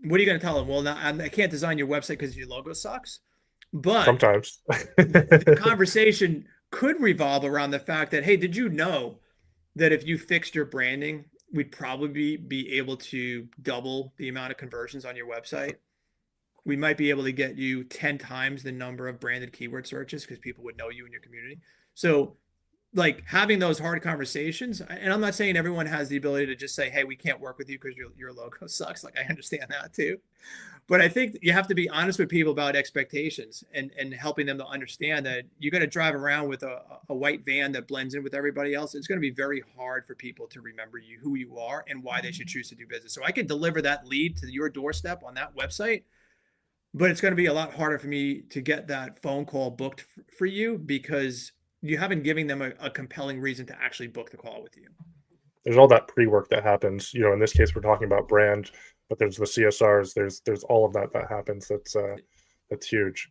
What are you going to tell them? Well, no, I can't design your website because your logo sucks. But sometimes the conversation could revolve around the fact that, hey, did you know that if you fixed your branding, we'd probably be able to double the amount of conversions on your website? We might be able to get you 10 times the number of branded keyword searches because people would know you in your community. So, like, having those hard conversations, and I'm not saying everyone has the ability to just say, hey, we can't work with you because your logo sucks. Like, I understand that too. But I think you have to be honest with people about expectations and helping them to understand that you're going to drive around with a white van that blends in with everybody else. It's going to be very hard for people to remember you, who you are, and why they should choose to do business. So I can deliver that lead to your doorstep on that website, but it's going to be a lot harder for me to get that phone call booked for you because you haven't given them a compelling reason to actually book the call with you. There's all that pre-work that happens. You know, in this case, we're talking about brand, but there's the CSRs. There's all of that happens. That's huge.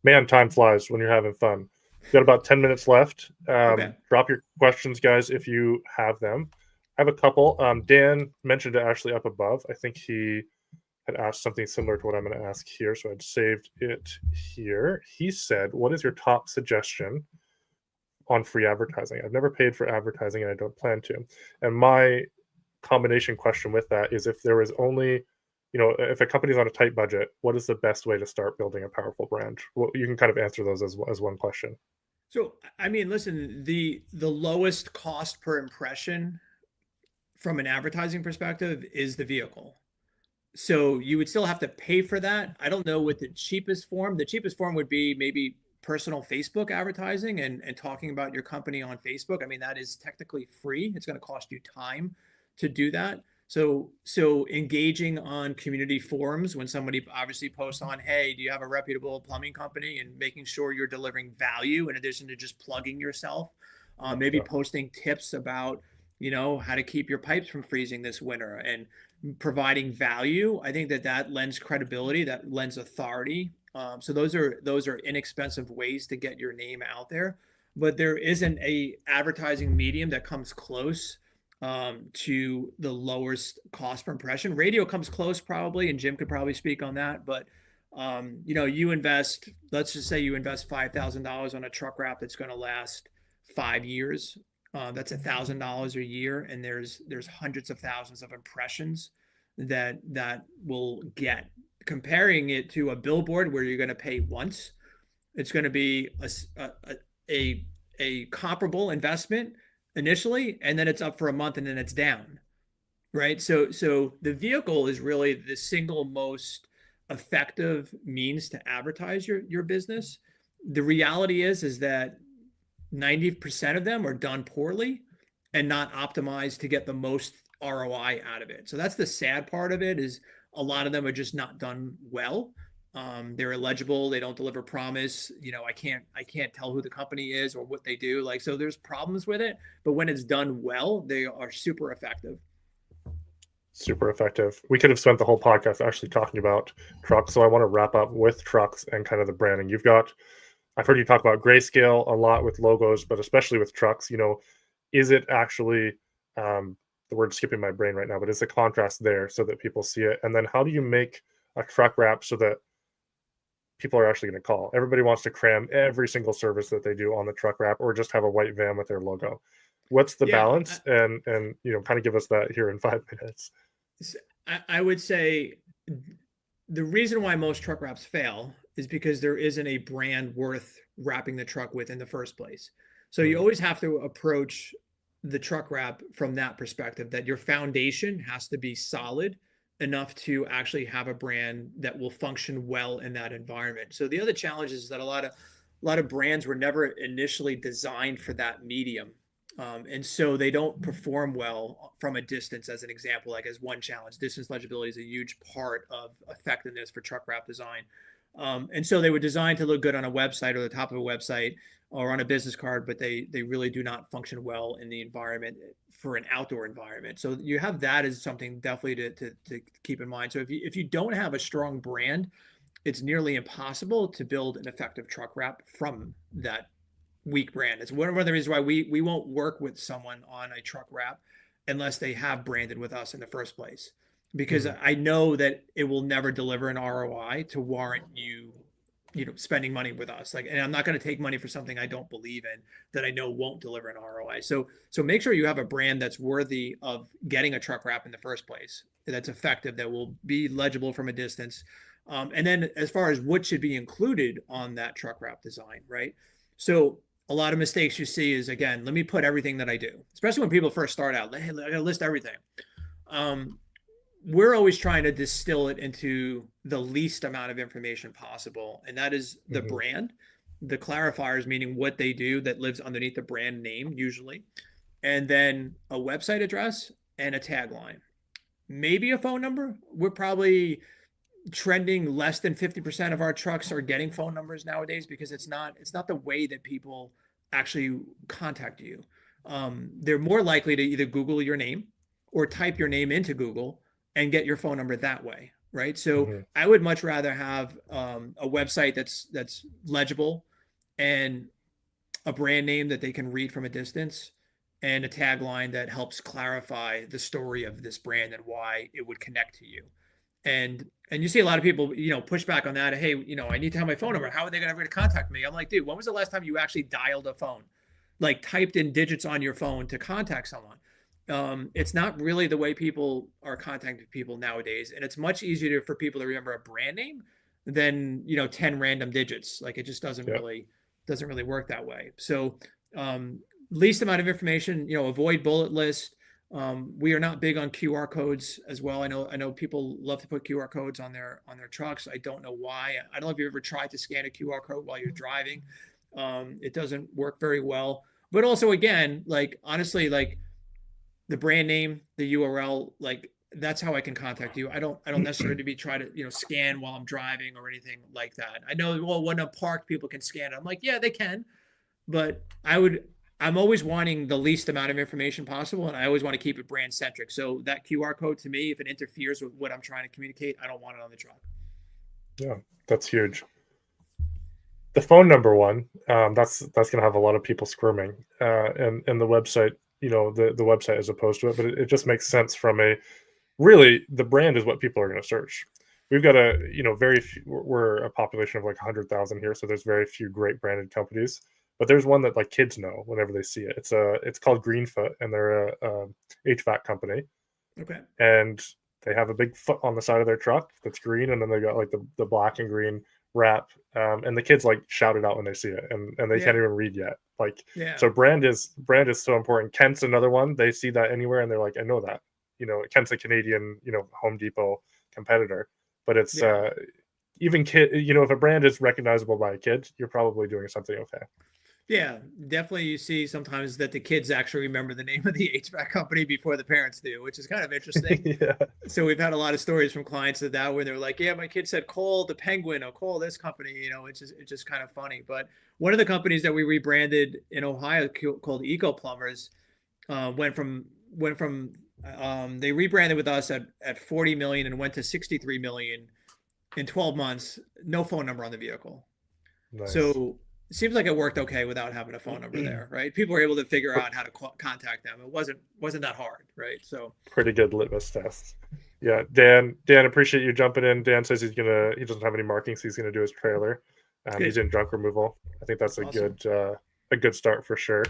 Man, time flies when you're having fun. We've got about 10 minutes left. Okay. Drop your questions, guys, if you have them. I have a couple. Dan mentioned it actually up above. I think he had asked something similar to what I'm going to ask here, so I'd saved it here. He said, what is your top suggestion on free advertising? I've never paid for advertising and I don't plan to. And my combination question with that is, if there was only, you know, if a company's on a tight budget, what is the best way to start building a powerful brand? Well, you can kind of answer those as one question. So, I mean, listen, the lowest cost per impression from an advertising perspective is the vehicle. So you would still have to pay for that. I don't know what the cheapest form. The cheapest form would be maybe personal Facebook advertising and talking about your company on Facebook. I mean, that is technically free. It's going to cost you time to do that. So engaging on community forums when somebody obviously posts on, hey, do you have a reputable plumbing company, and making sure you're delivering value in addition to just plugging yourself. Maybe posting tips about, you know, how to keep your pipes from freezing this winter and providing value. I think that lends credibility, that lends authority. So those are inexpensive ways to get your name out there. But there isn't a advertising medium that comes close to the lowest cost per impression. Radio comes close probably, and Jim could probably speak on that. But you know, let's just say you invest $5,000 on a truck wrap that's going to last 5 years. That's $1,000 a year, and there's hundreds of thousands of impressions that will get. Comparing it to a billboard where you're going to pay once, it's going to be a comparable investment initially, and then it's up for a month, and then it's down, right? So the vehicle is really the single most effective means to advertise your business. The reality is that 90% of them are done poorly and not optimized to get the most ROI out of it. So that's the sad part of it, is a lot of them are just not done well. They're illegible. They don't deliver promise. You know, I can't tell who the company is or what they do. Like, so there's problems with it, but when it's done well, they are super effective. Super effective. We could have spent the whole podcast actually talking about trucks. So I want to wrap up with trucks and kind of the branding. I've heard you talk about grayscale a lot with logos, but especially with trucks. You know, is it actually, the word's skipping my brain right now, but is the contrast there so that people see it? And then how do you make a truck wrap so that people are actually going to call? Everybody wants to cram every single service that they do on the truck wrap, or just have a white van with their logo. What's the Yeah, balance? And kind of give us that here in 5 minutes. I would say the reason why most truck wraps fail is because there isn't a brand worth wrapping the truck with in the first place. So you always have to approach the truck wrap from that perspective, that your foundation has to be solid enough to actually have a brand that will function well in that environment. So the other challenge is that a lot of brands were never initially designed for that medium. And so they don't perform well from a distance, as an example, like as one challenge. Distance legibility is a huge part of effectiveness for truck wrap design. And so they were designed to look good on a website or the top of a website or on a business card, but they really do not function well in the environment for an outdoor environment. So you have that as something definitely to keep in mind. So if you don't have a strong brand, it's nearly impossible to build an effective truck wrap from that weak brand. It's one of the reasons why we won't work with someone on a truck wrap unless they have branded with us in the first place, because I know that it will never deliver an ROI to warrant you spending money with us. Like, and I'm not going to take money for something I don't believe in, that I know won't deliver an ROI. So make sure you have a brand that's worthy of getting a truck wrap in the first place, that's effective, that will be legible from a distance. And then as far as what should be included on that truck wrap design, right? So a lot of mistakes you see is, again, let me put everything that I do, especially when people first start out. Hey, I got to list everything. We're always trying to distill it into the least amount of information possible. And that is the brand, the clarifiers, meaning what they do that lives underneath the brand name usually, and then a website address and a tagline, maybe a phone number. We're probably trending less than 50% of our trucks are getting phone numbers nowadays, because it's not the way that people actually contact you. They're more likely to either Google your name or type your name into Google and get your phone number that way, right? So I would much rather have a website that's legible, and a brand name that they can read from a distance, and a tagline that helps clarify the story of this brand and why it would connect to you. And you see a lot of people, push back on that. Hey, I need to have my phone number. How are they going to ever contact me? I'm like, dude, when was the last time you actually dialed a phone, like typed in digits on your phone to contact someone? It's not really the way people are contacting people nowadays, and it's much easier for people to remember a brand name than 10 random digits. Like, it just doesn't really work that way. So least amount of information. Avoid bullet list. We are not big on QR codes as well. I know people love to put QR codes on their trucks. I don't know why. I don't know if you've ever tried to scan a QR code while you're driving. It doesn't work very well. But also, again, like, honestly, like, the brand name, the URL, like, that's how I can contact you. I don't necessarily try to scan while I'm driving or anything like that. I know, well, when I'm parked, people can scan it. I'm like, yeah, they can, but I'm always wanting the least amount of information possible, and I always want to keep it brand centric. So that QR code, to me, if it interferes with what I'm trying to communicate, I don't want it on the truck. Yeah, that's huge. The phone number one, that's going to have a lot of people squirming, and the website, the website as opposed to it, but it just makes sense from really, the brand is what people are going to search. We've got very few, we're a population of like 100,000 here, so there's very few great branded companies. But there's one that, like, kids know whenever they see it. It's called Greenfoot, and they're a HVAC company. Okay. And they have a big foot on the side of their truck that's green, and then they got like the black and green wrap. And the kids like shout it out when they see it, and they can't even read yet. Like, so brand is so important. Kent's another one. They see that anywhere, and they're like, I know that. Kent's a Canadian, Home Depot competitor, but it's even kid. If a brand is recognizable by a kid, you're probably doing something okay. Yeah, definitely. You see sometimes that the kids actually remember the name of the HVAC company before the parents do, which is kind of interesting. So we've had a lot of stories from clients of that where they're like, yeah, my kid said, call the Penguin or call this company. It's just kind of funny. But one of the companies that we rebranded in Ohio called Eco Plumbers went from they rebranded with us at 40 million and went to 63 million in 12 months. No phone number on the vehicle. Nice. So it seems like it worked okay without having a phone number there, right? People were able to figure out how to contact them. It wasn't that hard, right? So pretty good litmus test. Yeah, Dan, appreciate you jumping in. Dan says he doesn't have any markings. He's gonna do his trailer. He's in junk removal. I think that's a good start for sure.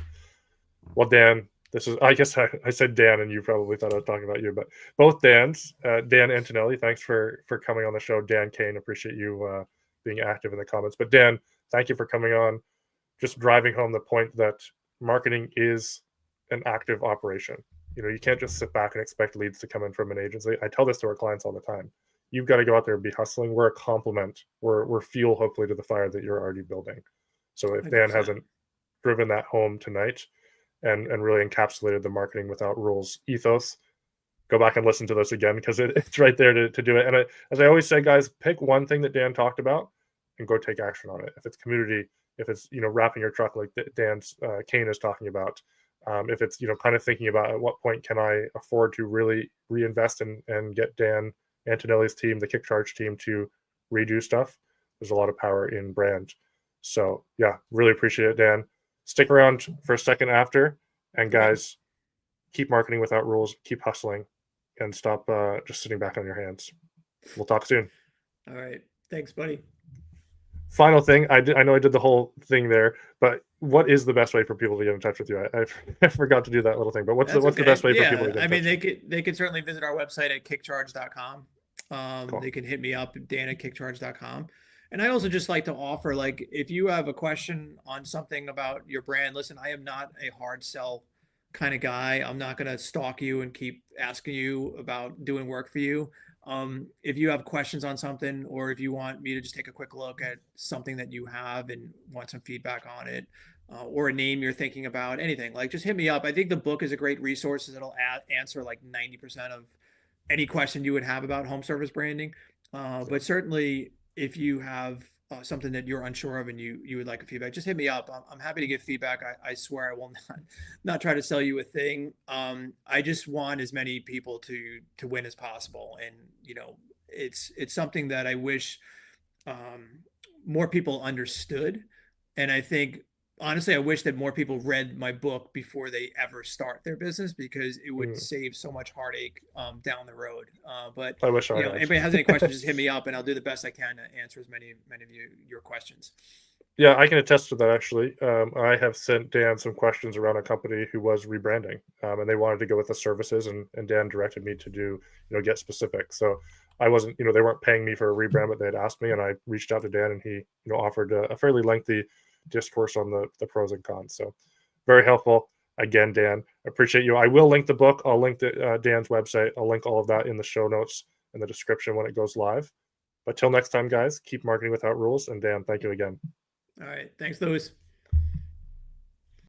Well, Dan, This is, I guess I said Dan, and you probably thought I was talking about you, but both Dans, Dan Antonelli, thanks for coming on the show. Dan Kane, appreciate you being active in the comments. But Dan, thank you for coming on, just driving home the point that marketing is an active operation. You can't just sit back and expect leads to come in from an agency. I tell this to our clients all the time. You've got to go out there and be hustling. We're a complement. We're fuel, hopefully, to the fire that you're already building. So if 100%. Dan hasn't driven that home tonight, and really encapsulated the marketing without rules ethos, go back and listen to this again, because it's right there to do it. And as I always say, guys, pick one thing that Dan talked about and go take action on it. If it's community, if it's wrapping your truck like Dan's Kane is talking about, if it's kind of thinking about at what point can I afford to really reinvest and get Dan Antonelli's team, the Kick Charge team, to redo stuff. There's a lot of power in brand. So yeah, really appreciate it, Dan. Stick around for a second after, and guys, keep marketing without rules, keep hustling, and stop just sitting back on your hands. We'll talk soon. All right. Thanks, buddy. Final thing, I know I did the whole thing there, but what is the best way for people to get in touch with you? I forgot to do that little thing, but what's the best way for people to get in touch? They could certainly visit our website at kickcharge.com. Cool. They can hit me up at dan@kickcharge.com. And I also just like to offer, like, if you have a question on something about your brand, listen, I am not a hard sell kind of guy. I'm not going to stalk you and keep asking you about doing work for you. If you have questions on something, or if you want me to just take a quick look at something that you have and want some feedback on it, or a name you're thinking about, anything, like, just hit me up. I think the book is a great resource. It'll answer like 90% of any question you would have about home service branding. But certainly, if you have something that you're unsure of and you would like a feedback, just hit me up. I'm happy to give feedback. I swear I will not try to sell you a thing. I just want as many people to win as possible. And it's something that I wish more people understood. And I think, honestly, I wish that more people read my book before they ever start their business, because it would save so much heartache down the road. But I wish anybody has any questions, just hit me up, and I'll do the best I can to answer as many of your questions. Yeah, I can attest to that, actually. I have sent Dan some questions around a company who was rebranding, and they wanted to go with the services, and Dan directed me to do, get specific. So I wasn't, they weren't paying me for a rebrand, but they had asked me, and I reached out to Dan, and he, offered a fairly lengthy discourse on the pros and cons. So very helpful. Again, Dan, appreciate you. I will link the book. I'll link Dan's website. I'll link all of that in the show notes and the description when it goes live. But till next time, guys, keep marketing without rules. And Dan, thank you again. All right. Thanks, Lewis.